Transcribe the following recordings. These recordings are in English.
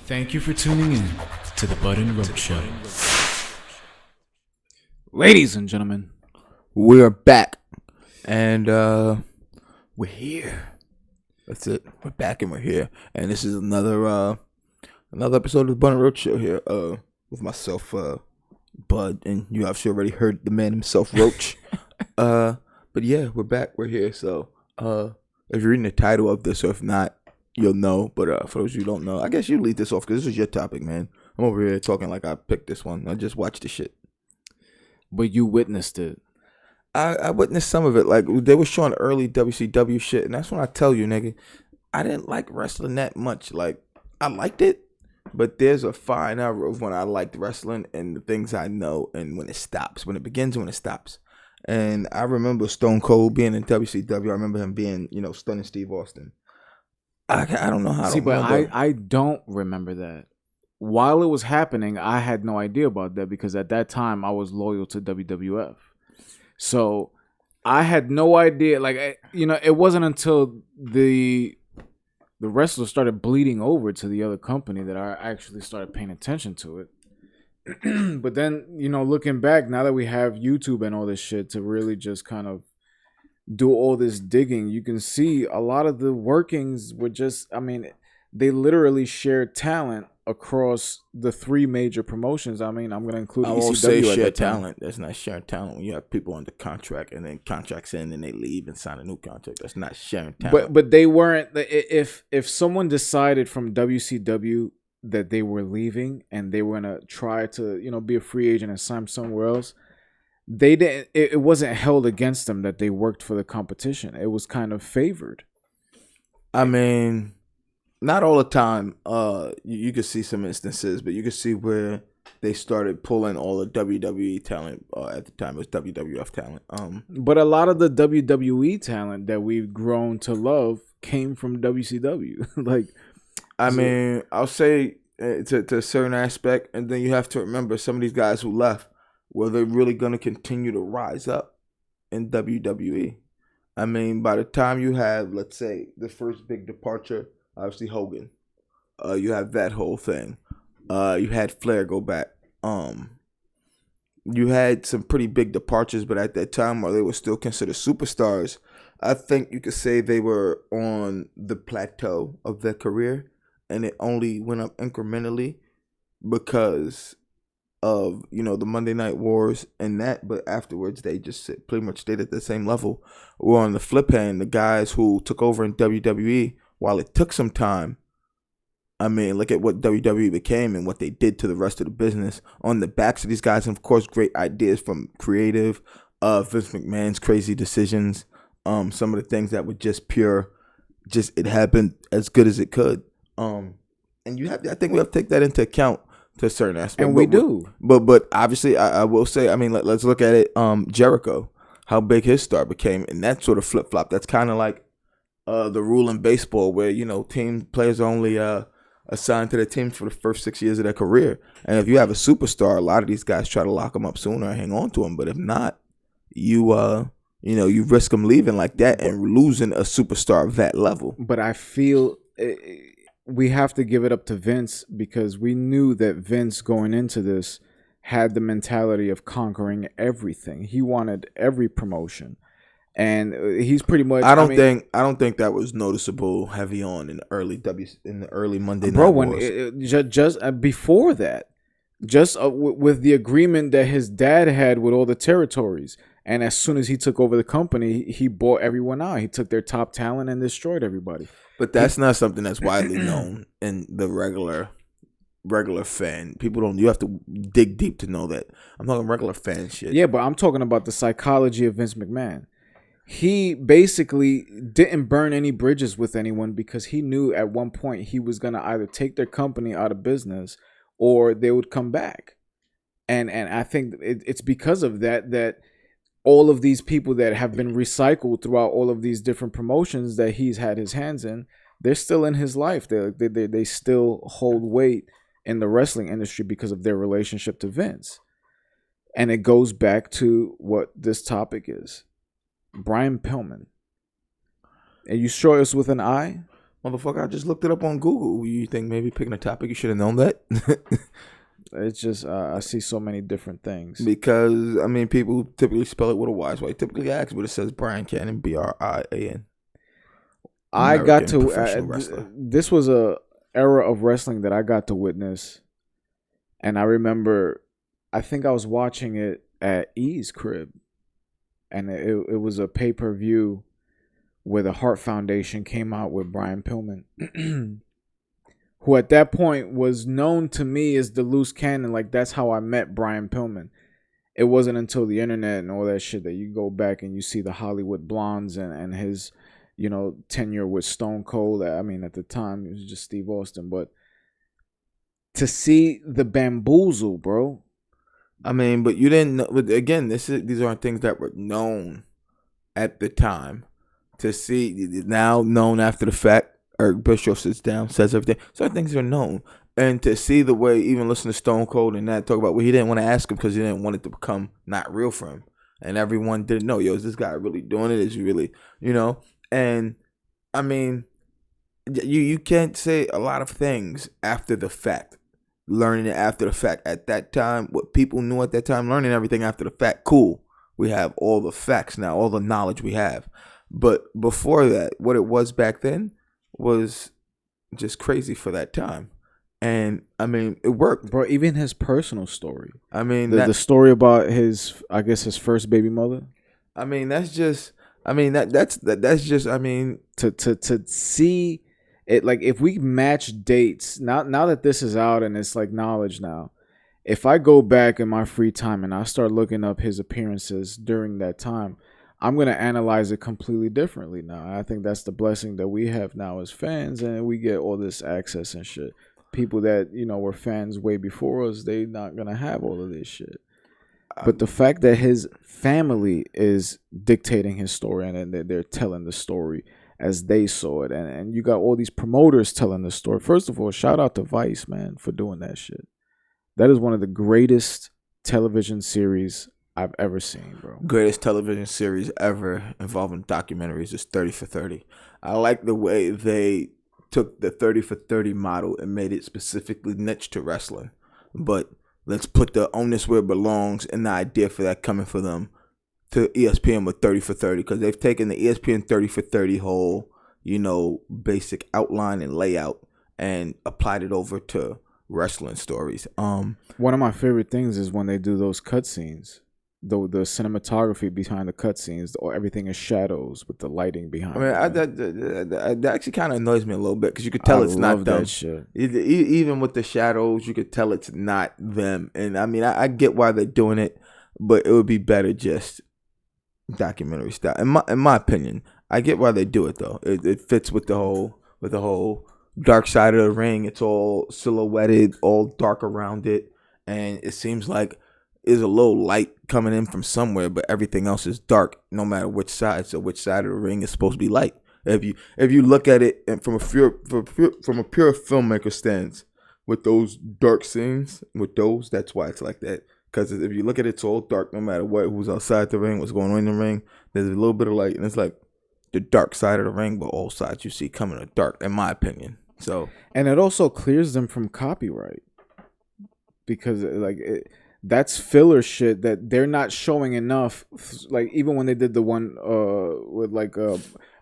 Thank you for tuning in to the B&RS Show. Ladies and gentlemen, we're back, and we're here. That's it. We're back and we're here, and this is another episode of the B&RS Show here. With myself, Bud, and you obviously already heard the man himself, Roach. But yeah, we're back. We're here. So, if you're reading the title of this, or if not, you'll know. But for those of you who don't know, I guess you lead this off because this is your topic, man. I'm over here talking like I picked this one. I just watched the shit. but you witnessed it. I witnessed some of it. Like, they were showing early WCW shit, and that's when I tell you, nigga, I didn't like wrestling that much. Like, I liked it, but there's a fine hour of when I liked wrestling and the things I know, and when it stops, when it begins and when it stops. And I remember Stone Cold being in WCW. I remember him being, stunning Steve Austin. I don't know how to remember. I don't remember that. While it was happening, I had no idea about that because at that time I was loyal to WWF. So I had no idea. Like, it wasn't until the wrestlers started bleeding over to the other company that I actually started paying attention to it. But then, looking back, now that we have YouTube and all this shit to really just kind of do all this digging, you can see a lot of the workings were just, they literally shared talent across the three major promotions. I'm going to include ECW. I won't say at share that time. talent. That's not sharing talent. When you have people under contract and then contracts end and they leave and sign a new contract, that's not sharing talent. But they weren't. If someone decided from WCW that they were leaving and they were gonna try to be a free agent and sign somewhere else, they didn't. It wasn't held against them that they worked for the competition. It was kind of favored. Not all the time. You could see some instances, but you could see where they started pulling all the WWE talent. At the time, it was WWF talent. But a lot of the WWE talent that we've grown to love came from WCW. I'll say to a certain aspect, and then you have to remember some of these guys who left, were they really going to continue to rise up in WWE? By the time you have, let's say, the first big departure, obviously Hogan, you have that whole thing. You had Flair go back. You had some pretty big departures, but at that time, while they were still considered superstars, I think you could say they were on the plateau of their career, and it only went up incrementally because of the Monday Night Wars and that. But afterwards, they just pretty much stayed at the same level. Or on the flip hand, the guys who took over in WWE, while it took some time, look at what WWE became and what they did to the rest of the business on the backs of these guys. And of course, great ideas from creative, Vince McMahon's crazy decisions, some of the things that were just it happened as good as it could. And I think we have to take that into account to a certain aspect. And we do. But obviously, I will say, let's look at it. Jericho, how big his star became, and that sort of flip flop. That's kind of like the rule in baseball, where team players are only assigned to their team for the first 6 years of their career. And if you have a superstar, a lot of these guys try to lock them up sooner and hang on to them. But if not, you risk them leaving like that and losing a superstar of that level. But I feel we have to give it up to Vince, because we knew that Vince going into this had the mentality of conquering everything. He wanted every promotion. And he's pretty much. I don't think that was noticeable heavy on in the early Monday Night Wars. Just before that, with the agreement that his dad had with all the territories, and as soon as he took over the company, he bought everyone out. He took their top talent and destroyed everybody. But that's not something that's widely known in the regular fan. People don't. You have to dig deep to know that. I'm talking regular fan shit. Yeah, but I'm talking about the psychology of Vince McMahon. He basically didn't burn any bridges with anyone because he knew at one point he was going to either take their company out of business or they would come back. And I think it's because of that all of these people that have been recycled throughout all of these different promotions that he's had his hands in, they're still in his life. They still hold weight in the wrestling industry because of their relationship to Vince. And it goes back to what this topic is. Brian Pillman. And you sure it's with an I? Motherfucker, I just looked it up on Google. You think maybe picking a topic, you should have known that? It's just I see so many different things. Because, I mean, people typically spell it with a Y. So I typically ask, but it says Brian Cannon, Brian. I got to professional wrestler. this was a era of wrestling that I got to witness, and I remember, I think I was watching it at E's crib, and it was a pay-per-view where the Hart Foundation came out with Brian Pillman, who at that point was known to me as the loose cannon. Like, that's how I met Brian Pillman. It wasn't until the internet and all that shit that you go back and you see the Hollywood Blondes and his, tenure with Stone Cold. I mean, at the time, it was just Steve Austin. But to see the bamboozle, bro. I mean, but you didn't know. But again, these aren't things that were known at the time. To see now known after the fact, Eric Bischoff sits down, says everything. Certain things are known. And to see the way, even listen to Stone Cold and that talk about, well, he didn't want to ask him because he didn't want it to become not real for him. And everyone didn't know, is this guy really doing it? Is he really, And I mean, you can't say a lot of things after the fact. Learning it after the fact. At that time, what people knew at that time, learning everything after the fact, cool. We have all the facts now, all the knowledge we have. But before that, what it was back then was just crazy for that time. And, I mean, it worked. Bro, even his personal story. I mean, the story about his first baby mother. I mean, that's just, I mean, that's just, I mean. To see it, like, if we match dates, now that this is out and it's like knowledge now, if I go back in my free time and I start looking up his appearances during that time, I'm going to analyze it completely differently now. I think that's the blessing that we have now as fans, and we get all this access and shit. People that, were fans way before us, they not going to have all of this shit. But the fact that his family is dictating his story and they're telling the story as they saw it, and you got all these promoters telling the story. First of all, shout out to Vice, man, for doing that shit. That is one of the greatest television series I've ever seen, bro. Greatest television series ever involving documentaries is 30 for 30. I like the way they took the 30 for 30 model and made it specifically niche to wrestling. But let's put the onus where it belongs and the idea for that coming for them to ESPN with 30 for 30, because they've taken the ESPN 30 for 30 whole, basic outline and layout and applied it over to wrestling stories. One of my favorite things is when they do those cutscenes. The cinematography behind the cutscenes, or everything is shadows with the lighting behind. I mean, that actually kind of annoys me a little bit, because you could tell it's not them. That shit. Even with the shadows, you could tell it's not them. And I mean, I get why they're doing it, but it would be better just documentary style. In my opinion, I get why they do it though. It fits with the whole dark side of the ring. It's all silhouetted, all dark around it, and it seems like there's a little light coming in from somewhere, but everything else is dark, no matter which side. So which side of the ring is supposed to be light? If you look at it and from a pure filmmaker stance, with those dark scenes, that's why it's like that. Because if you look at it, it's all dark, no matter who's outside the ring, what's going on in the ring. There's a little bit of light, and it's like the dark side of the ring, but all sides you see coming are dark, in my opinion. So, and it also clears them from copyright, because that's filler shit that they're not showing enough. Like, even when they did the one with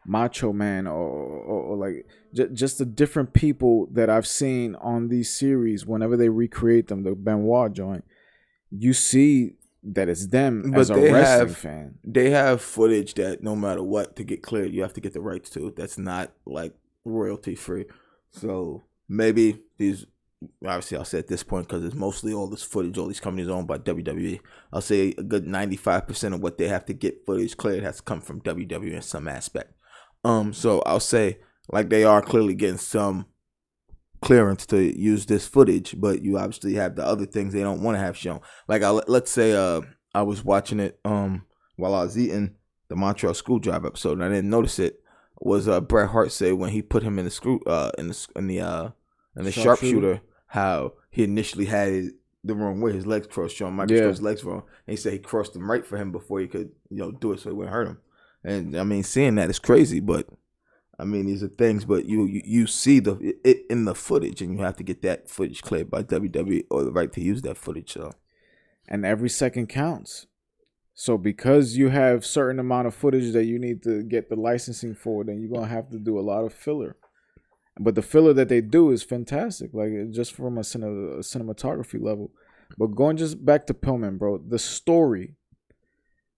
Macho Man or like just the different people that I've seen on these series, whenever they recreate them, the Benoit joint, you see that it's them as a wrestling fan. They have footage that no matter what, to get cleared, you have to get the rights to. That's not like royalty free. So maybe these, obviously I'll say at this point, because it's mostly all this footage, all these companies owned by WWE, I'll say a good 95% of what they have to get footage cleared has to come from WWE in some aspect. So I'll say, like, they are clearly getting some clearance to use this footage, but you obviously have the other things they don't want to have shown. Like, let's say I was watching it while I was eating the Montreal Screwdriver episode, and I didn't notice it. Was Bret Hart say when he put him in the sharpshooter, how he initially had the wrong way, his legs crossed, Shawn Michaels his legs wrong, and he said he crossed them right for him before he could do it so it wouldn't hurt him. And I mean, seeing that is crazy, but I mean, these are things, but you see it in the footage, and you have to get that footage cleared by WWE or the right to use that footage. So, and every second counts. So because you have certain amount of footage that you need to get the licensing for, then you're gonna have to do a lot of filler. But the filler that they do is fantastic, like just from a cinematography level. But going just back to Pillman, bro, the story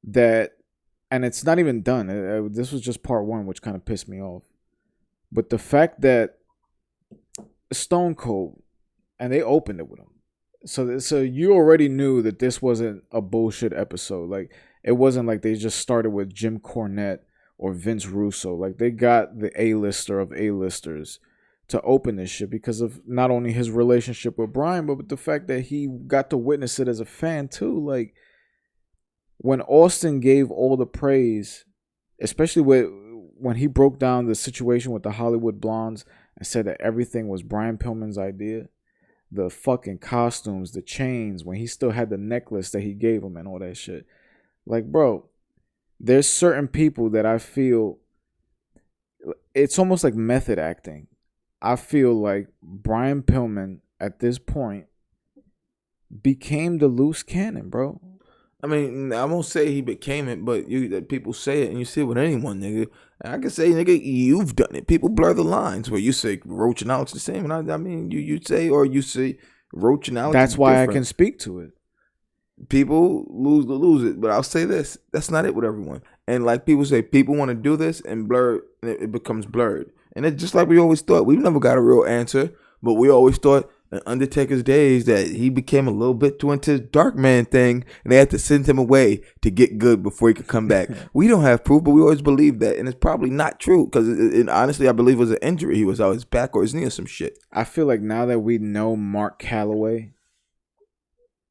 that, and it's not even done. This was just part one, which kind of pissed me off. But the fact that Stone Cold, and they opened it with him. So you already knew that this wasn't a bullshit episode. Like, it wasn't like they just started with Jim Cornette or Vince Russo. Like, they got the A-lister of A-listers to open this shit because of not only his relationship with Bryan, but with the fact that he got to witness it as a fan too. Like, when Austin gave all the praise, especially when he broke down the situation with the Hollywood Blondes and said that everything was Brian Pillman's idea, the fucking costumes, the chains, when he still had the necklace that he gave him and all that shit. Like, bro, there's certain people that I feel it's almost like method acting. I feel like Brian Pillman at this point became the loose cannon, bro. I mean, I won't say he became it, but people say it, and you see it with anyone, nigga. And I can say, nigga, you've done it. People blur the lines where you say Roach and Alex the same, and I mean, you say Roach and Alex. That's why different. I can speak to it. People lose it, but I'll say this: that's not it with everyone. And like people say, people want to do this and blur, and it becomes blurred. And it's just like we always thought. We've never got a real answer, but we always thought in Undertaker's days that he became a little bit too into his dark man thing, and they had to send him away to get good before he could come back. We don't have proof, but we always believe that, and it's probably not true because honestly, I believe it was an injury. He was out his back or his knee or some shit. I feel like now that we know Mark Calloway,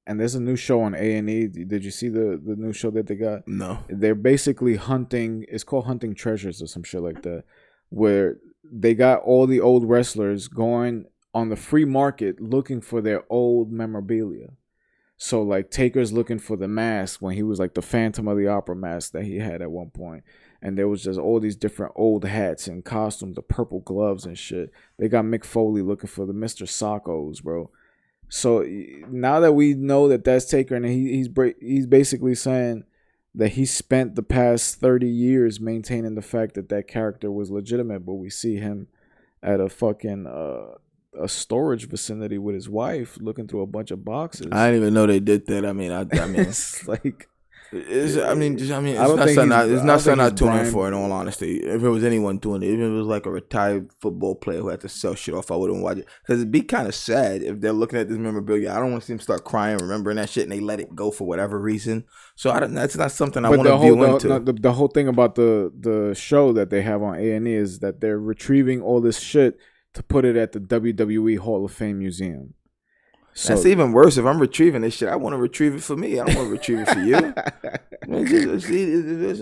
and there's a new show on A&E. Did you see the new show that they got? No. They're basically hunting. It's called Hunting Treasures or some shit like that, where they got all the old wrestlers going on the free market looking for their old memorabilia. So like Taker's looking for the mask when he was like the Phantom of the Opera mask that he had at one point. And there was just all these different old hats and costumes, the purple gloves and shit. They got Mick Foley looking for the Mr. Sockos, bro. So now that we know that that's Taker, and he's basically saying that he spent the past 30 years maintaining the fact that that character was legitimate, but we see him at a fucking a storage vicinity with his wife looking through a bunch of boxes. I didn't even know they did that. I mean, it's like... It's not something I tune in for, in all honesty. If it was anyone doing it, even if it was like a retired football player who had to sell shit off, I wouldn't watch it. Because it'd be kind of sad if they're looking at this memorabilia. I don't want to see them start crying, remembering that shit, and they let it go for whatever reason. So that's not something I want to view into. The whole thing about the show that they have on A&E is that they're retrieving all this shit to put it at the WWE Hall of Fame Museum. So, that's even worse. If I'm retrieving this shit, I want to retrieve it for me. I don't want to retrieve it for you.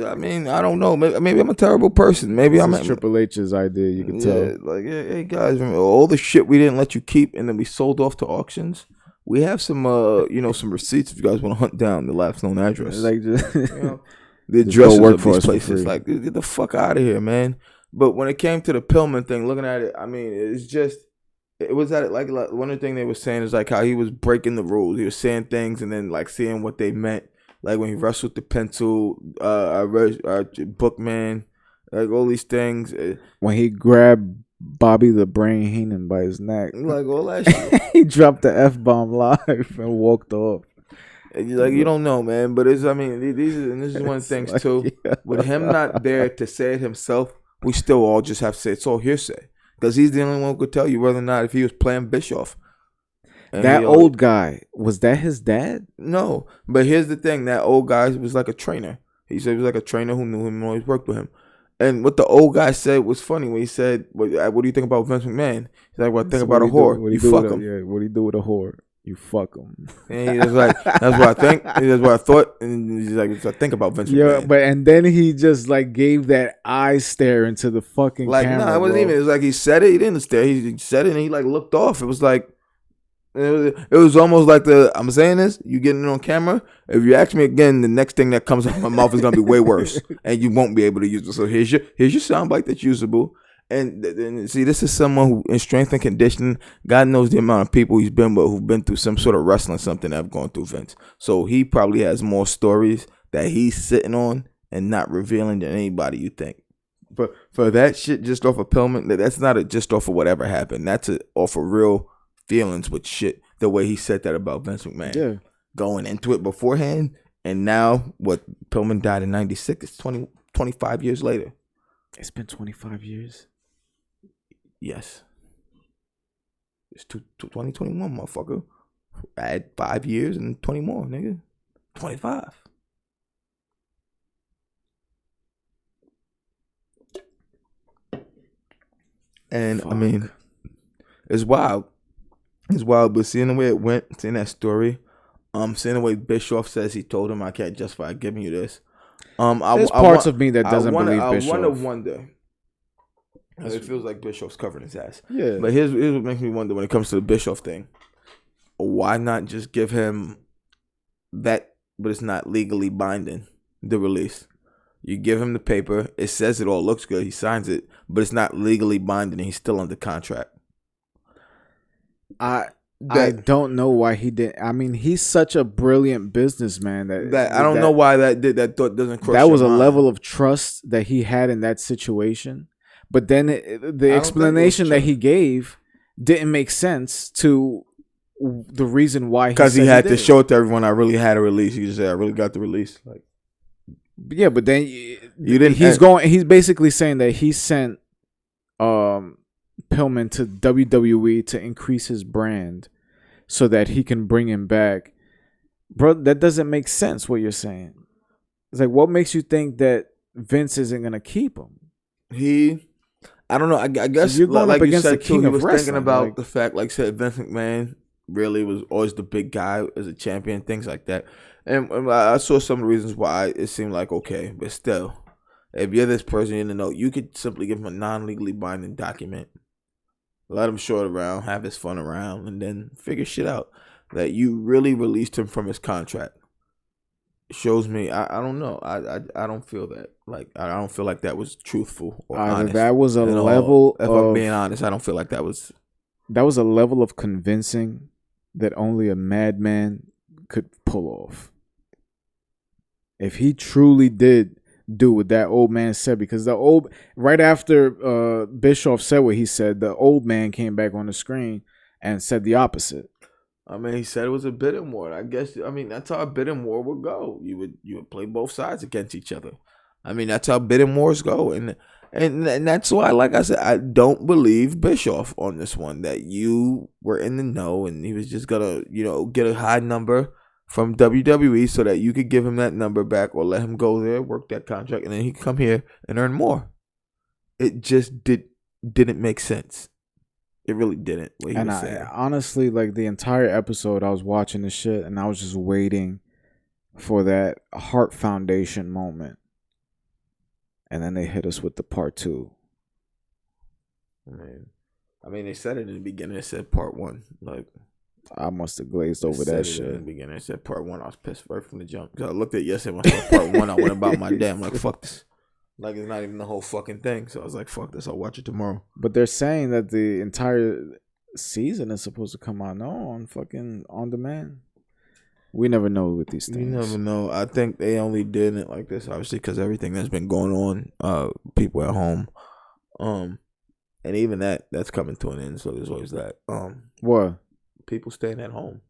I mean, I don't know. Maybe I'm a terrible person. Maybe I'm Triple H's idea. You can tell. Like, hey guys, remember all the shit we didn't let you keep, and then we sold off to auctions. We have some, some receipts if you guys want to hunt down the last known address. Like, just, the addresses of these places. Like, get the fuck out of here, man. But when it came to the Pillman thing, looking at it, I mean, it's just. It was that like one of the things they were saying is like how he was breaking the rules. He was saying things and then like seeing what they meant. Like when he wrestled the pencil, Bookman, like all these things. When he grabbed Bobby the Brain Heenan by his neck, like all that shit. He dropped the F-bomb live and walked off. Like you don't know, man. But this is one of the things like, too. Yeah. With him not there to say it himself, we still all just have to say it's all hearsay. Because he's the only one who could tell you whether or not if he was playing Bischoff. And that old guy, was that his dad? No. But here's the thing. That old guy was like a trainer. He said he was like a trainer who knew him and always worked with him. And what the old guy said was funny when he said, what do you think about Vince McMahon? He's like, well, I think about a whore. You fuck him. Yeah, what do you do with a whore? You fuck him. And he was like, that's what I think. That's what I thought. And he's like, I think about Vince McMahon. Yeah, but and then he just like gave that eye stare into the fucking camera. It wasn't even. It was like he said it. He didn't stare. He said it and he like looked off. It was like, it was almost like I'm saying this. You getting it on camera. If you ask me again, the next thing that comes out of my mouth is gonna be way worse, and you won't be able to use it. So here's your soundbite that's usable. And see, this is someone who, in strength and conditioning, God knows the amount of people he's been with who've been through some sort of wrestling, something that have gone through, Vince. So he probably has more stories that he's sitting on and not revealing than anybody you think. But for that shit, just off of Pillman, that's not just off of whatever happened. That's off of real feelings with shit. The way he said that about Vince McMahon. Yeah. Going into it beforehand, and now what? Pillman died in 96. It's 25 years later. It's been 25 years. Yes. It's 2021, motherfucker. Add 5 years and 20 more, nigga. 25. And Fuck. I mean, it's wild. It's wild, but seeing the way it went, seeing that story, seeing the way Bischoff says he told him, I can't justify giving you this. There's parts of me that doesn't believe Bischoff. I wonder. It feels like Bischoff's covering his ass. Yeah. But here's what makes me wonder when it comes to the Bischoff thing. Why not just give him that, but it's not legally binding, the release? You give him the paper. It says it all looks good. He signs it, but it's not legally binding, and he's still under contract. I don't know why he didn't. I mean, he's such a brilliant businessman that I don't know why that thought doesn't cross. That was a mind. level of trust that he had in that situation. But then the explanation that he gave didn't make sense to the reason why. Because he had to show it to everyone. I really had a release. He just said, I really got the release. Like, yeah, but then you didn't. He's basically saying that he sent Pillman to WWE to increase his brand so that he can bring him back. Bro, that doesn't make sense what you're saying. It's like, what makes you think that Vince isn't going to keep him? I don't know. I guess so you're going like up against you said, the king too, of he was wrestling. thinking about like, the fact, like I said, Vince McMahon really was always the big guy as a champion, things like that. And I saw some of the reasons why it seemed like, okay, but still, if you're this person in the know, you could simply give him a non-legally binding document, let him show it around, have his fun around, and then figure shit out. That you really released him from his contract. It shows me, I don't know. I don't feel that. Like, I don't feel like that was truthful or honest. That was a level if I'm being honest, I don't feel like that was. That was a level of convincing that only a madman could pull off. If he truly did do what that old man said, because right after Bischoff said what he said, the old man came back on the screen and said the opposite. I mean, he said it was a bidding war. I guess, I mean, that's how a bidding war would go. You would play both sides against each other. I mean, that's how bidding wars go. And that's why, like I said, I don't believe Bischoff on this one, that you were in the know and he was just going to, get a high number from WWE so that you could give him that number back or let him go there, work that contract, and then he could come here and earn more. It just didn't make sense. It really didn't. And honestly, like the entire episode, I was watching this shit and I was just waiting for that Heart Foundation moment. And then they hit us with the part 2. I mean, they said it in the beginning. They said part 1. Like, I must have glazed over that shit. In the beginning, they said part 1. I was pissed right from the jump. Because I looked at it yesterday when I saw part 1. I went about my day. I'm like, fuck this. Like, it's not even the whole fucking thing. So I was like, fuck this. I'll watch it tomorrow. But they're saying that the entire season is supposed to come out on fucking on demand. We never know with these things. You never know. I think they only did it like this, obviously, because everything that's been going on, people at home, and even that's coming to an end. So there's always that. What? People staying at home.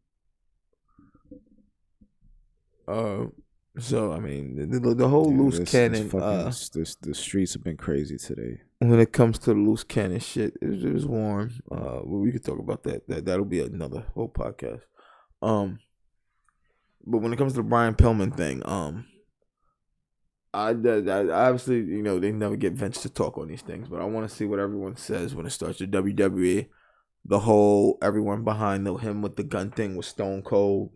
So I mean, the whole loose cannon. The streets have been crazy today. When it comes to the loose cannon shit, it was warm. We could talk about that. That'll be another whole podcast. But when it comes to the Brian Pillman thing, I obviously, they never get Vince to talk on these things, but I want to see what everyone says when it starts to WWE. The whole everyone behind him with the gun thing was Stone Cold.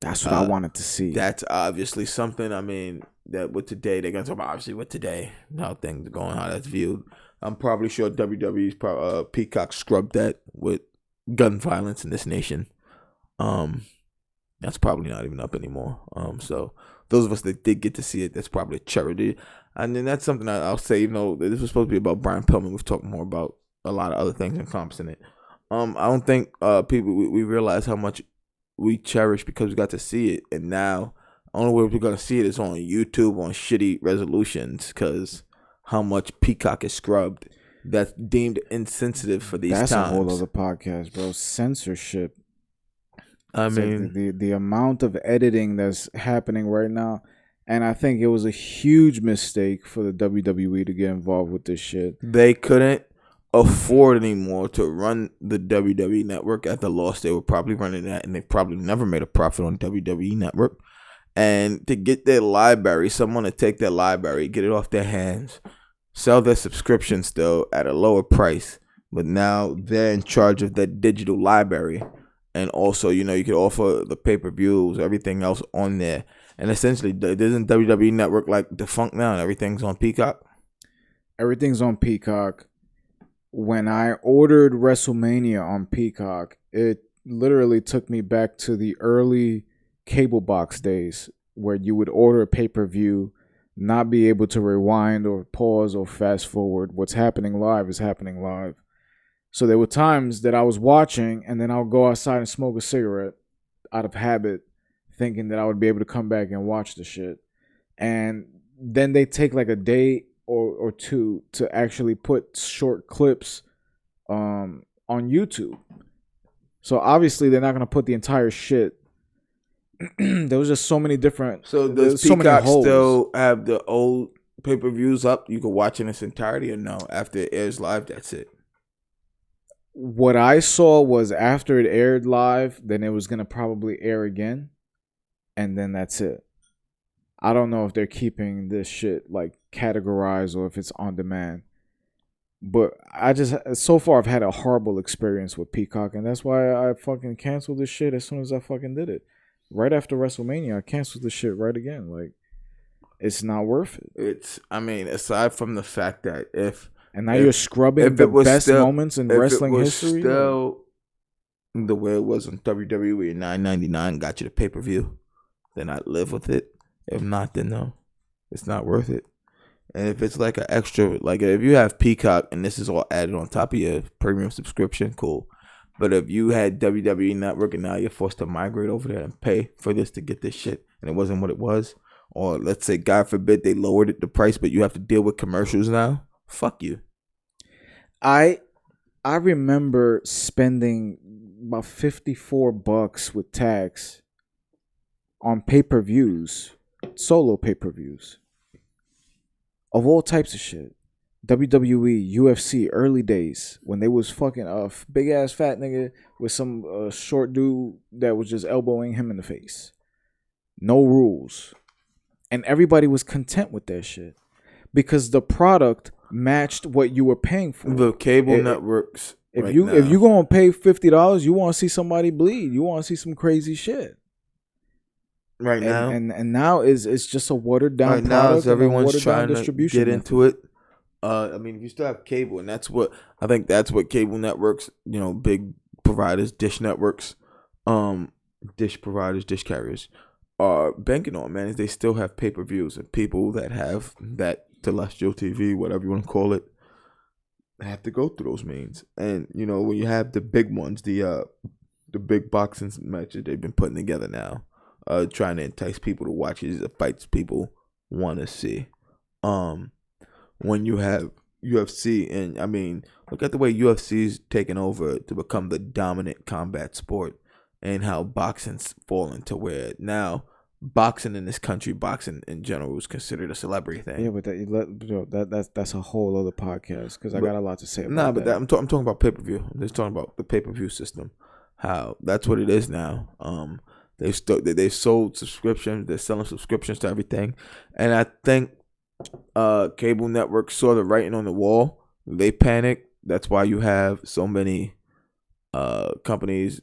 That's what I wanted to see. That's obviously something. I mean, that with today, they're gonna talk about obviously with today, how things are going, how that's viewed. I'm probably sure WWE's Peacock scrubbed that with gun violence in this nation. That's probably not even up anymore. So those of us that did get to see it, that's probably a charity. And then that's something I'll say. This was supposed to be about Brian Pillman. We've talked more about a lot of other things encompassing it. I don't think people we realize how much we cherish because we got to see it, and now only way we're gonna see it is on YouTube on shitty resolutions because how much Peacock is scrubbed. That's deemed insensitive for these times. That's a whole other podcast, bro. Censorship. I mean, like the amount of editing that's happening right now, and I think it was a huge mistake for the WWE to get involved with this shit. They couldn't afford anymore to run the WWE network at the loss they were probably running at, and they probably never made a profit on WWE network. And to get their library, someone to take their library, get it off their hands, sell their subscription still at a lower price, but now they're in charge of that digital library. And also, you could offer the pay-per-views, everything else on there. And essentially, isn't WWE Network like defunct now and everything's on Peacock? Everything's on Peacock. When I ordered WrestleMania on Peacock, it literally took me back to the early cable box days where you would order a pay-per-view, not be able to rewind or pause or fast forward. What's happening live is happening live. So there were times that I was watching and then I would go outside and smoke a cigarette out of habit, thinking that I would be able to come back and watch the shit. And then they take like a day or two to actually put short clips on YouTube. So obviously they're not going to put the entire shit. There was just so many different. So does Peacock still have the old pay-per-views up? You can watch in its entirety, or no? After it airs live, that's it. What I saw was after it aired live, then it was gonna probably air again, and then that's it. I don't know if they're keeping this shit like categorized or if it's on demand. But so far I've had a horrible experience with Peacock, and that's why I fucking canceled this shit as soon as I fucking did it. Right after WrestleMania, I canceled this shit right again. Like, it's not worth it. Aside from the fact that you're scrubbing the best moments in wrestling history. Still the way it was on WWE, $9.99 got you the pay-per-view, then I'd live with it. If not, then no, it's not worth it. And if it's like an extra, like if you have Peacock and this is all added on top of your premium subscription, cool. But if you had WWE Network and now you're forced to migrate over there and pay for this to get this shit, and it wasn't what it was, or let's say, God forbid, they lowered the price, but you have to deal with commercials now, fuck you. I remember spending about $54 with tax on pay-per-views, solo pay-per-views, of all types of shit. WWE, UFC, early days when they was fucking a big ass fat nigga with some short dude that was just elbowing him in the face. No rules. And everybody was content with that shit because the product matched what you were paying for. The cable networks. If you gonna pay $50, you want to see somebody bleed. You want to see some crazy shit. Now. And now it's just a watered down product. Now as everyone's trying to get into it. If you still have cable, and that's what cable networks, big providers, dish networks, dish providers, dish carriers are banking on, man, is they still have pay-per-views, and people that have that terrestrial TV, whatever you want to call it, have to go through those means. And when you have the big ones, the big boxing matches they've been putting together now, trying to entice people to watch these fights people want to see. When you have UFC, and look at the way UFC's taken over to become the dominant combat sport, and how boxing's fallen to where now boxing in this country, boxing in general, is considered a celebrity thing. Yeah, but that's a whole other podcast because I got a lot to say about that. I'm talking about pay-per-view. I'm just talking about the pay-per-view system. How that's what it is now. They've sold subscriptions. They're selling subscriptions to everything, and I think cable networks saw the writing on the wall. They panicked. That's why you have so many companies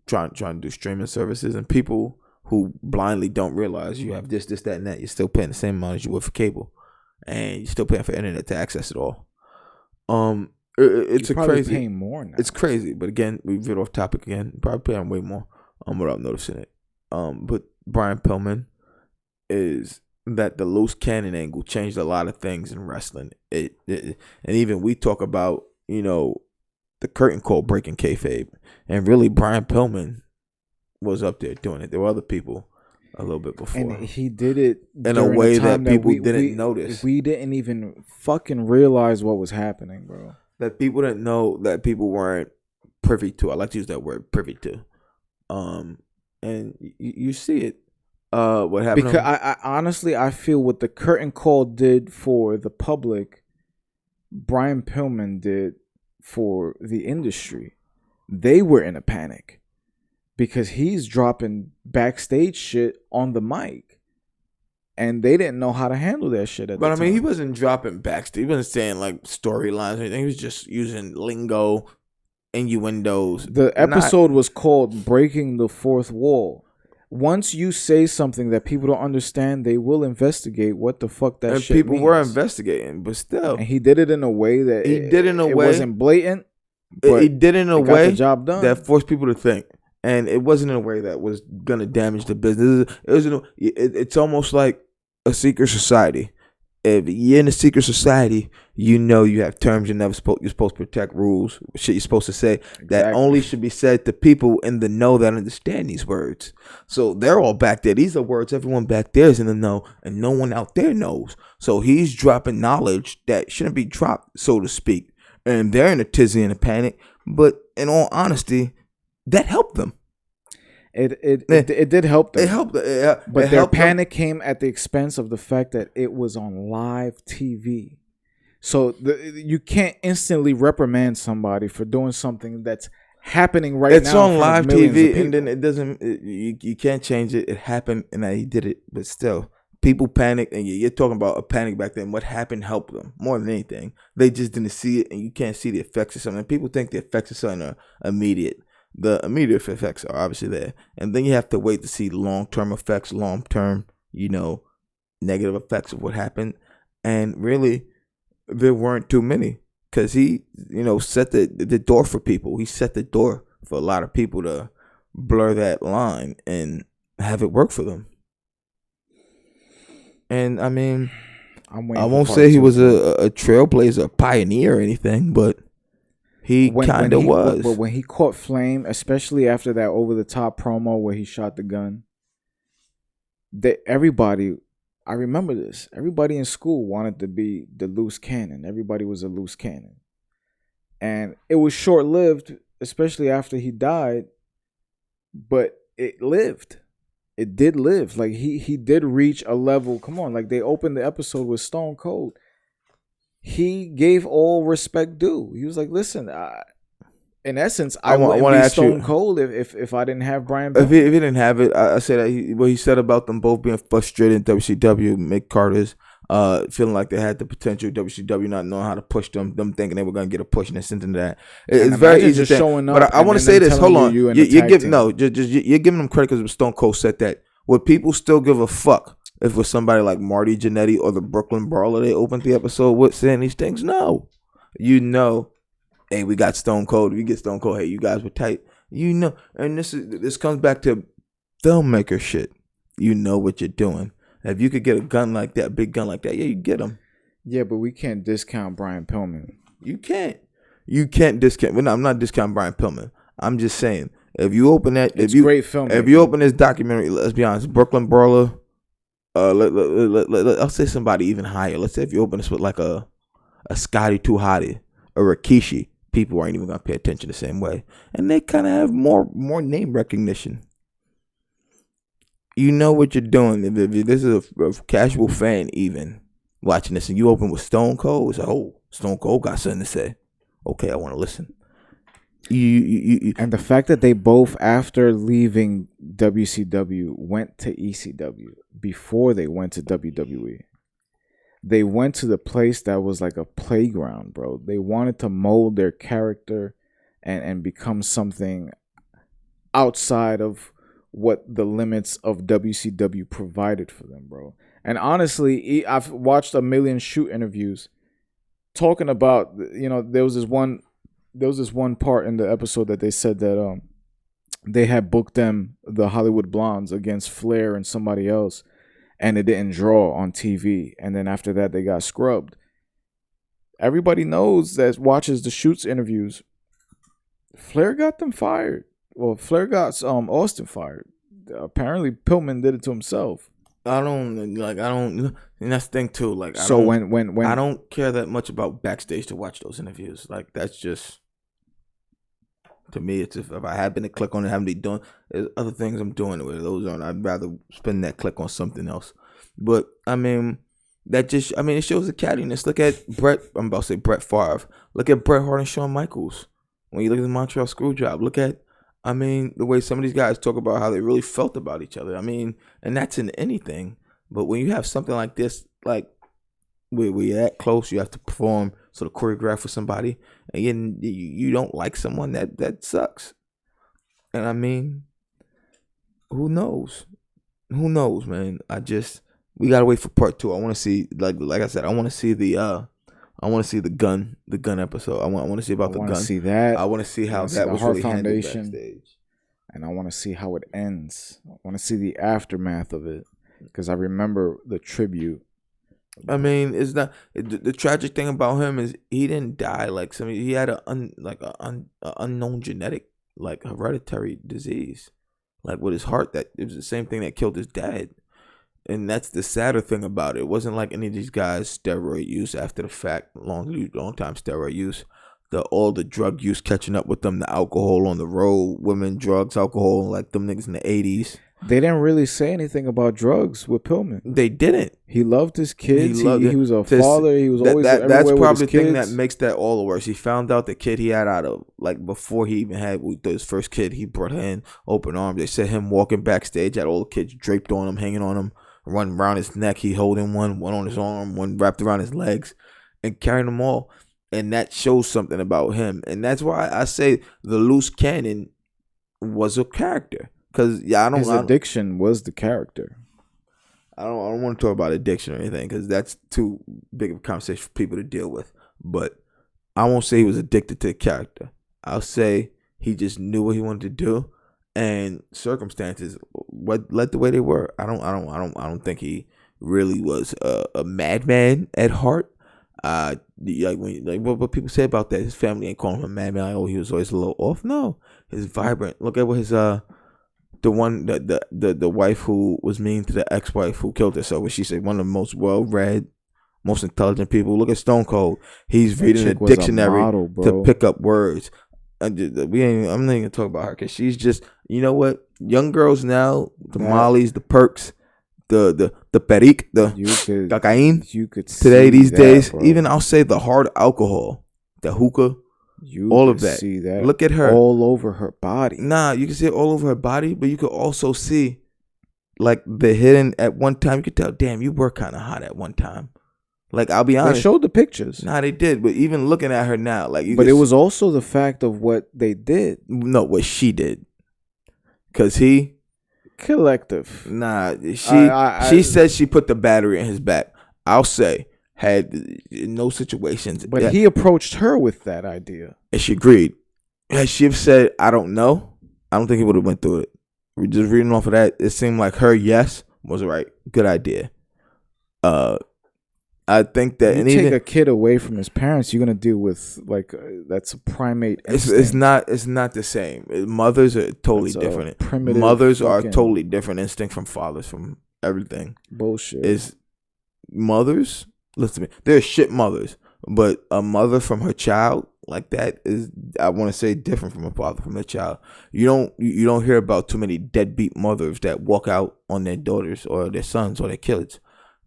trying to do streaming services, and people who blindly don't realize you have this, that, and that. You're still paying the same amount as you would for cable, and you're still paying for internet to access it all. It's you're a crazy. Paying more now. It's crazy, but again, we veered off topic again. Probably paying way more without noticing it. But Brian Pillman is that the loose cannon angle changed a lot of things in wrestling. It and even we talk about, the curtain call breaking kayfabe, and really Brian Pillman was up there doing it. There were other people a little bit before, and he did it in a way that people didn't notice. We didn't even fucking realize what was happening, bro. That people didn't know, that people weren't privy to. I like to use that word, privy to. And you see it. What happened? Because I honestly, I feel what the curtain call did for the public, Brian Pillman did for the industry. They were in a panic because he's dropping backstage shit on the mic, and they didn't know how to handle that shit at the time. But I mean, he wasn't dropping backstage. He wasn't saying like storylines or anything. He was just using lingo, innuendos. The episode was called "Breaking the Fourth Wall." Once you say something that people don't understand, they will investigate what the fuck that shit people means. were investigating, but still, and he did it in a way that it wasn't blatant. But he did it in a way the job done. that forced people to think, and it wasn't in a way that was gonna damage the business. It's almost like a secret society. If you're in a secret society, you have terms you're supposed to protect, rules, shit you're supposed to say that only should be said to people in the know that understand these words. So they're all back there. These are words everyone back there is in the know, and no one out there knows. So he's dropping knowledge that shouldn't be dropped, so to speak. And they're in a tizzy and a panic. But in all honesty, that helped them. It did help them. It helped. But their panic came at the expense of the fact that it was on live TV. So you can't instantly reprimand somebody for doing something that's happening right now. It's on live TV, and then it doesn't. You can't change it. It happened, and he did it. But still, people panicked, and you're talking about a panic back then. What happened helped them more than anything. They just didn't see it, and you can't see the effects of something. People think the effects of something are immediate. The immediate effects are obviously there, and then you have to wait to see long-term effects, long-term, negative effects of what happened. And really, there weren't too many, because he, set the door for people. He set the door for a lot of people to blur that line and have it work for them. And I mean, I won't say he was a trailblazer, a pioneer or anything, but he kind of was. But when he caught flame, especially after that over-the-top promo where he shot the gun, everybody, I remember this, everybody in school wanted to be the loose cannon. Everybody was a loose cannon. And it was short-lived, especially after he died, but it lived. It did live. Like, he did reach a level. Come on, like, they opened the episode with Stone Cold. He gave all respect due. He was like, listen, in essence, I wouldn't be Stone Cold if I didn't have Brian Pillman. If he didn't have it, I say that what he said about them both being frustrated in WCW, Mick Carter's, feeling like they had the potential, WCW not knowing how to push them thinking they were going to get a push and it's into that. It's very easy to showing up. But I want to say this. Hold on. You're giving them credit because Stone Cold said that. Would people still give a fuck if it was somebody like Marty Jannetty or the Brooklyn Brawler they opened the episode with saying these things? No. Hey, we got Stone Cold. If you get Stone Cold, hey, you guys were tight. And this comes back to filmmaker shit. You know what you're doing. If you could get a gun like that, big gun like that, yeah, you get them. Yeah, but we can't discount Brian Pillman. You can't discount. Well, no, I'm not discounting Brian Pillman. I'm just saying, if you open that, great film. If you open this documentary, let's be honest, Brooklyn Brawler. I'll say somebody even higher. Let's say if you open this with like a Scotty 2 Hotty or a Rikishi, people aren't even gonna pay attention the same way, and they kind of have more name recognition. You know what you're doing. If this is a casual fan even watching this, and you open with Stone Cold, it's like, oh, Stone Cold got something to say. Okay, I want to listen. And the fact that they both, after leaving WCW, went to ECW before they went to WWE. They went to the place that was like a playground, bro. They wanted to mold their character and become something outside of what the limits of WCW provided for them, bro. And honestly, I've watched a million shoot interviews talking about, there was this one part in the episode that they said that they had booked them, the Hollywood Blondes, against Flair and somebody else. and it didn't draw on TV. And then after that, they got scrubbed. Everybody knows that watches the Shoots interviews. Flair got them fired. Well, Flair got Austin fired. Apparently, Pillman did it to himself. And that's the thing too. Like, So when I don't care that much about backstage to watch those interviews. Like, that's just, to me, it's if I happen to click on it, haven't be doing, there's other things I'm doing with those on. I'd rather spend that click on something else. But I mean, it shows the cattiness. Look at Brett Favre. Look at Bret Hart and Shawn Michaels. When you look at the Montreal Screwjob, look at, the way some of these guys talk about how they really felt about each other. And that's in anything. But when you have something like this, like where you're that close, you have to perform, sort of choreograph for somebody, and you don't like someone, that sucks. And who knows? Who knows, man? We gotta wait for part 2. I want to see, like I said, I want to see the gun episode. I want to see about the gun. I want to see that. I want to see how that was really handled backstage. And I want to see how it ends. I want to see the aftermath of it, because I remember the tribute. It's not the tragic thing about him is he didn't die like somebody. He had an unknown genetic, like, hereditary disease, like with his heart. That it was the same thing that killed his dad. And that's the sadder thing about it. It wasn't like any of these guys' steroid use after the fact, long time steroid use. All the drug use catching up with them, the alcohol on the road, women, drugs, alcohol, like them niggas in the 80s. They didn't really say anything about drugs with Pillman. They didn't. He loved his kids. He was a father. He was always everywhere that's with probably his the thing kids. that makes that all the worse. He found out the kid he had out of, like, before he even had his first kid, he brought her in open arms. They said him walking backstage, had all the kids draped on him, hanging on him, running around his neck. He holding one on his arm, one wrapped around his legs, and carrying them all. And that shows something about him. And that's why I say the loose cannon was a character. Because his addiction was the character. I don't want to talk about addiction or anything, because that's too big of a conversation for people to deal with. But I won't say he was addicted to the character. I'll say he just knew what he wanted to do, and circumstances led the way they were. I don't think he really was a madman at heart. What people say about that, his family ain't calling him a madman. Like, oh, he was always a little off. No, he's vibrant. Look at what his the wife who was mean to the ex-wife who killed herself. What she said, one of the most well-read, most intelligent people. Look at Stone Cold. He's reading a dictionary to pick up words. I'm not even gonna talk about her, because she's just, you know what? Young girls now, the Mollies, the perks, the perique, the cocaine. You could today these days, bro. even I'll say the hard alcohol, the hookah, all of that. See that. Look at her all over her body. Nah, you can see it all over her body, but you could also see, like, the hidden at one time. You could tell, damn, you were kind of hot at one time. Like, I'll be honest. They showed the pictures. Nah, they did. But even looking at her now, like, but it was also the fact of what they did. No, what she did. Because he. Collective. Nah, she said she put the battery in his back. I'll say, had in no situations. But he approached her with that idea. And she agreed. Had she have said, I don't know, I don't think he would have went through it. We're just reading off of that. It seemed like her yes was right. Good idea. I think that you take a kid away from his parents, you're gonna deal with, like, that's a primate instinct. It's not the same. Mothers are totally different. Mothers are totally different instinct from fathers, from everything. Bullshit. Is mothers, listen to me, they're shit mothers, but a mother from her child, like, that is, I want to say, different from a father from a child. You don't hear about too many deadbeat mothers that walk out on their daughters or their sons or their kids.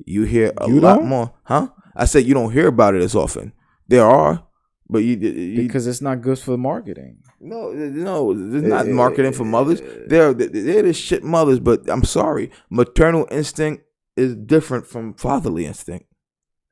You hear a lot more, huh? I said you don't hear about it as often. There are, but you because it's not good for the marketing. No, it's not marketing for mothers. They're the shit mothers, but I'm sorry, maternal instinct is different from fatherly instinct.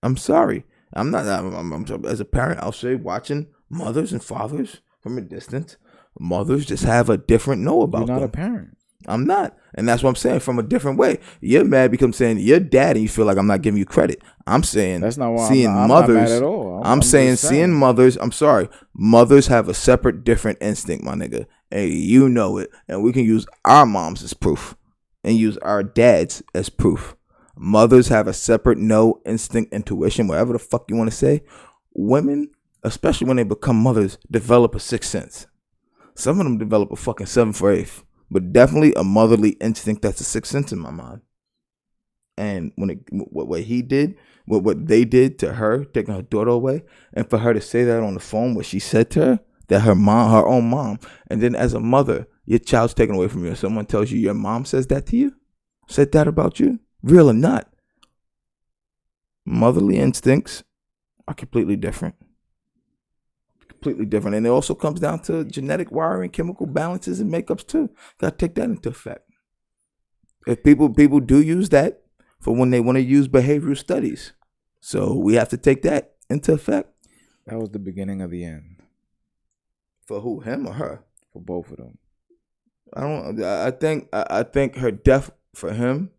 I'm sorry, I'm as a parent, I'll say, watching mothers and fathers from a distance, mothers just have a different know about them. You're not a parent. I'm not. And that's what I'm saying, from a different way. You're mad because I'm saying you're dad and you feel like I'm not giving you credit. I'm saying that's not why seeing I'm mothers. Not mad at all. I'm saying seeing mothers. I'm sorry. Mothers have a separate, different instinct, my nigga. And you know it. And we can use our moms as proof and use our dads as proof. Mothers have a separate know, instinct, intuition, whatever the fuck you want to say. Women, especially when they become mothers, develop a sixth sense. Some of them develop a fucking seventh or eighth, but definitely a motherly instinct that's a sixth sense in my mind. And what he did, what they did to her, taking her daughter away, and for her to say that on the phone, what she said to her, that her own mom, and then as a mother, your child's taken away from you, and someone tells you your mom says that to you, said that about you, real or not. Motherly instincts are completely different. And it also comes down to genetic wiring, chemical balances, and makeups too. Gotta take that into effect. If people do use that for when they want to use behavioral studies, so we have to take that into effect. That was the beginning of the end. For who, him or her? For both of them. I think her death for him,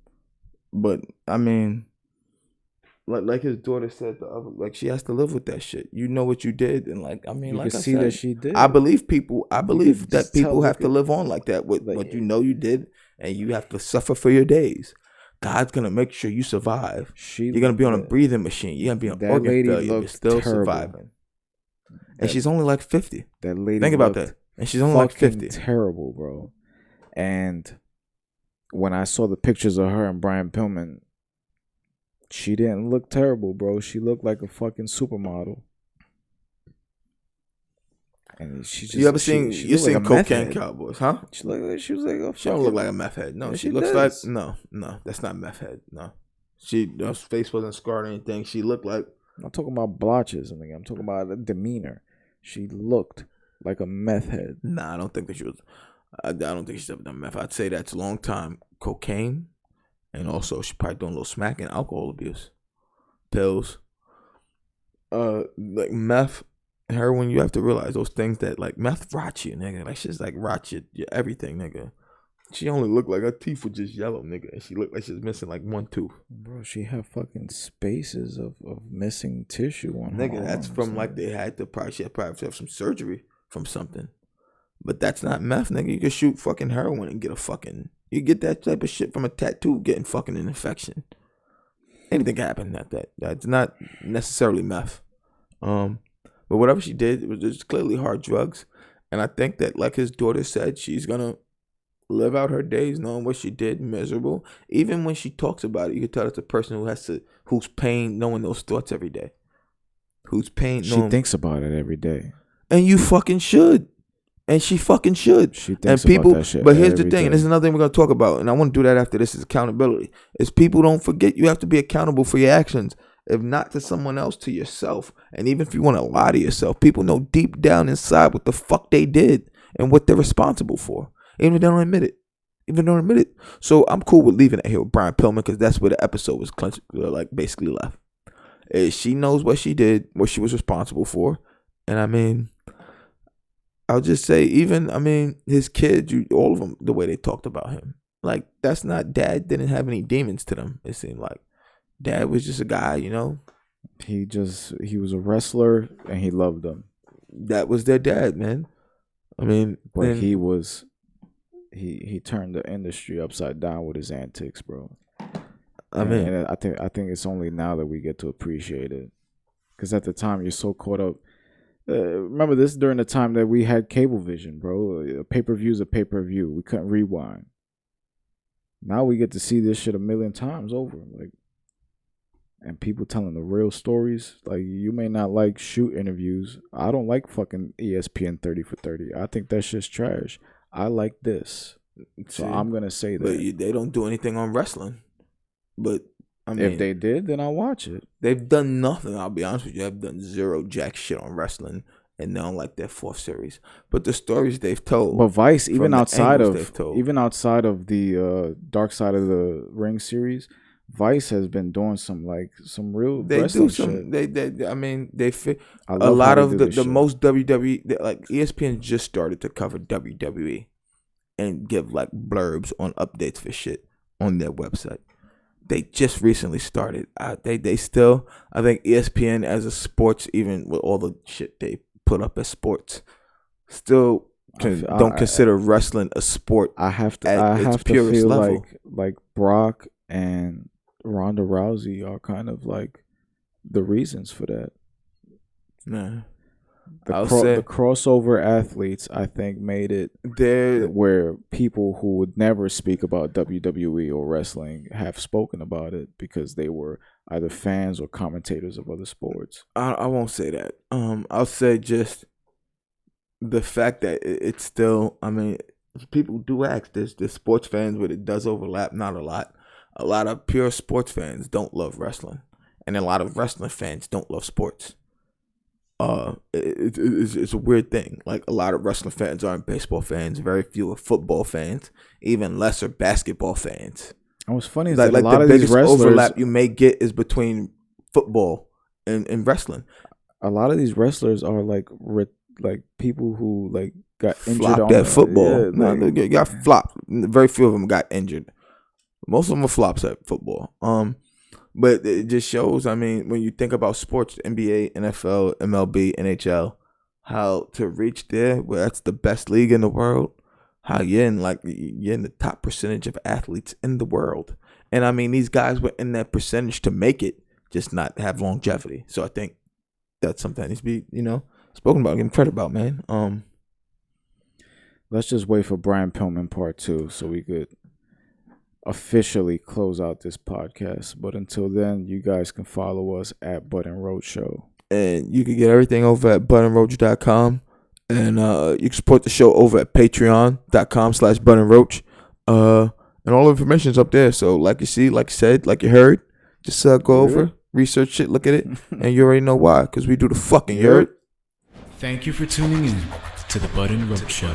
but I mean, like his daughter said, like she has to live with that shit. You know what you did, and like I mean, you like can I see said, that she did. I believe people. I believe that people have to live on like that with like, what you know you did, and you have to suffer for your days. God's gonna make sure you survive. You're gonna be on a breathing machine. You're gonna be on organ failure, but still surviving. And she's only like 50. That lady. Think about that. And she's only like 50. Terrible, bro. And when I saw the pictures of her and Brian Pillman, she didn't look terrible, bro. She looked like a fucking supermodel. And she just, you seen like Cocaine Cowboys, huh? She was like a she don't look like a meth head. No, she looks does. like no, that's not meth head. No, her face wasn't scarred or anything. She looked like. I'm talking about blotches. I'm talking about the demeanor. She looked like a meth head. Nah, I don't think that she was. I don't think she's ever done meth. I'd say that's a long time cocaine, and also she probably doing a little smack and alcohol abuse, pills. Like meth. Heroin, you have to realize those things that like meth rot you, nigga. Like shit's like rot your everything, nigga. She only looked like her teeth were just yellow, nigga, and she looked like she was missing like one tooth. Bro, she had fucking spaces of missing tissue on her. Nigga, that's from like they had to probably have some surgery from something. But that's not meth, nigga. You can shoot fucking heroin and get a fucking. You get that type of shit from a tattoo, getting fucking an infection. Anything can happen at that. That's not necessarily meth. But whatever she did, it was just clearly hard drugs. And I think that, like his daughter said, she's going to live out her days knowing what she did, miserable. Even when she talks about it, you can tell it's a person who's pain, knowing those thoughts every day. Who's pain, she thinks about it every day. And you fucking should. And she fucking should. She thinks about that shit. But here's the thing, and this is another thing we're going to talk about, and I want to do that after this, is accountability. Is people don't forget you have to be accountable for your actions. If not to someone else, to yourself. And even if you want to lie to yourself, people know deep down inside what the fuck they did and what they're responsible for. Even if they don't admit it. So I'm cool with leaving it here with Brian Pillman, because that's where the episode was basically left. She knows what she did, what she was responsible for. And I mean, I'll just say, his kids, all of them, the way they talked about him. Like, that's not, dad didn't have any demons to them, it seemed like. Dad was just a guy, you know. He was a wrestler and he loved them. That was their dad, man. But he turned the industry upside down with his antics, bro. And I think it's only now that we get to appreciate it. Because at the time you're so caught up. Remember this during the time that we had Cablevision, bro. A pay-per-view is a pay-per-view. We couldn't rewind. Now we get to see this shit a million times over, and people telling the real stories. Like, you may not like shoot interviews. I don't like fucking ESPN 30 for 30. I think that shit's trash. I like this. So I'm going to say that. But they don't do anything on wrestling. But, if they did, then I'll watch it. They've done nothing, I'll be honest with you. They've done zero jack shit on wrestling. And they don't like their fourth series. But the stories they've told. But Vice, even outside of the Dark Side of the Ring series, Vice has been doing some real wrestling shit. They fit a lot of the most WWE, like ESPN just started to cover WWE and give like blurbs on updates for shit on their website. They just recently started. They still, I think ESPN as a sports, even with all the shit they put up as sports, still don't consider wrestling a sport. I have to feel level. like Brock and Ronda Rousey are kind of like the reasons for that. Nah. The crossover athletes, I think, made it where people who would never speak about WWE or wrestling have spoken about it because they were either fans or commentators of other sports. I won't say that. I'll say just the fact that it's still. I mean, people do ask. There's sports fans, but it does overlap. Not a lot. A lot of pure sports fans don't love wrestling, and a lot of wrestling fans don't love sports. It's a weird thing. Like, a lot of wrestling fans aren't baseball fans. Very few are football fans. Even less are basketball fans. And what's funny is like that a lot the of these biggest wrestlers, overlap you may get is between football and wrestling. a lot of these wrestlers are like people who like got injured Flopped on at football. Yeah, They got flopped. Very few of them got injured. Most of them are flops at football. But it just shows, I mean, when you think about sports, NBA, NFL, MLB, NHL, how to reach there, where that's the best league in the world, how you're in the top percentage of athletes in the world. And I mean, these guys were in that percentage to make it, just not have longevity. So I think that's something that needs to be, spoken about, given credit about, man. Let's just wait for Brian Pillman Part 2 so we could officially close out this podcast. But until then, you guys can follow us at B&RS Show. And you can get everything over at B&RS.com. And you can support the show over at patreon.com/B&RS. And all the information is up there. So like you see, like you said, like you heard, just go over, research it, look at it, and you already know why. Because we do the fucking, you heard? Thank you for tuning in to the B&RS Show.